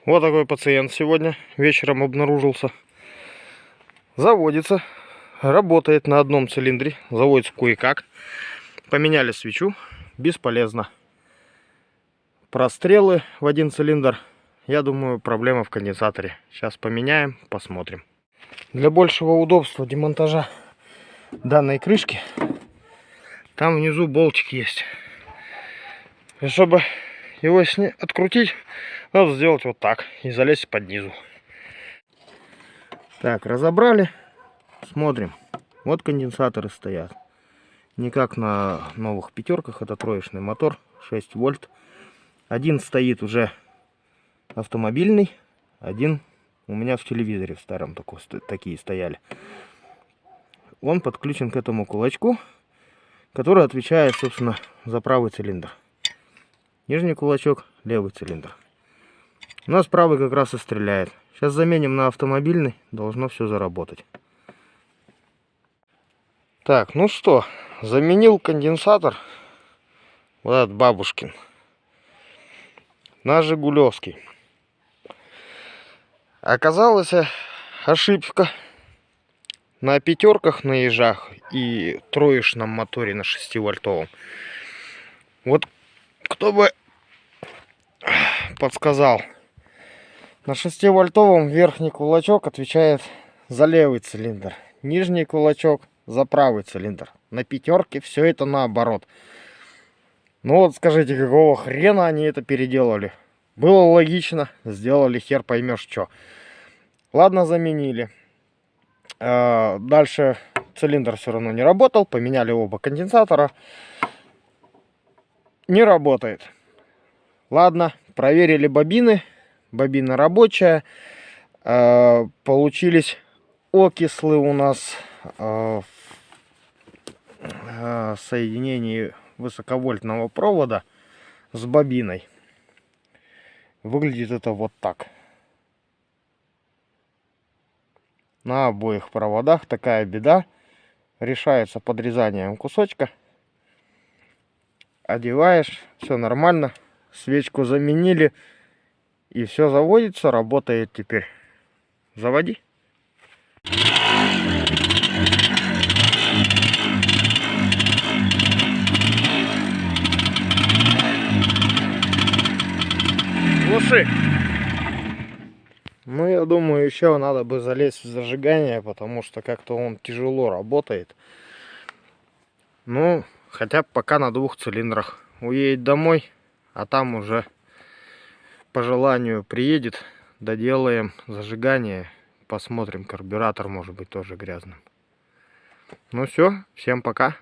Вот такой пациент сегодня вечером обнаружился. Заводится, работает на одном цилиндре, заводится кое-как. Поменяли свечу, бесполезно. Прострелы в один цилиндр. Я думаю, проблема в конденсаторе. Сейчас поменяем, посмотрим. Для большего удобства демонтажа данной крышки, там внизу болтик есть. И чтобы его открутить, надо сделать вот так и залезть под низу. Так, разобрали. Смотрим. Вот конденсаторы стоят. Не как на новых пятерках. Это троечный мотор, 6 вольт. Один стоит уже автомобильный, один у меня в телевизоре в старом такие стояли. Он подключен к этому кулачку, который отвечает, собственно, за правый цилиндр. Нижний кулачок, левый цилиндр. У нас правый как раз и стреляет. Сейчас заменим на автомобильный, должно все заработать. Так, ну что, заменил конденсатор, вот этот бабушкин, на жигулевский. Оказалась ошибка. На пятерках, на ежах и троечном моторе на 6-вольтовом. Вот кто бы подсказал. На 6-вольтовом верхний кулачок отвечает за левый цилиндр. Нижний кулачок за правый цилиндр. На пятерке все это наоборот. Ну вот скажите, какого хрена они это переделали? Было логично, сделали хер поймешь что. Ладно, заменили. Дальше цилиндр все равно не работал. Поменяли оба конденсатора. Не работает. Ладно, проверили бобины. Бобина рабочая. Получились окислы у нас в соединении высоковольтного провода с бобиной. Выглядит это вот так. На обоих проводах такая беда. Решается подрезанием кусочка. Одеваешь, все нормально. Свечку заменили. И все заводится, работает теперь. Заводи. Глуши. Ну, я думаю, еще надо бы залезть в зажигание, потому что как-то он тяжело работает. Ну, хотя бы пока на 2 цилиндрах. Уедет домой, а там уже по желанию приедет, доделаем зажигание, посмотрим, карбюратор может быть тоже грязным. Ну все, всем пока.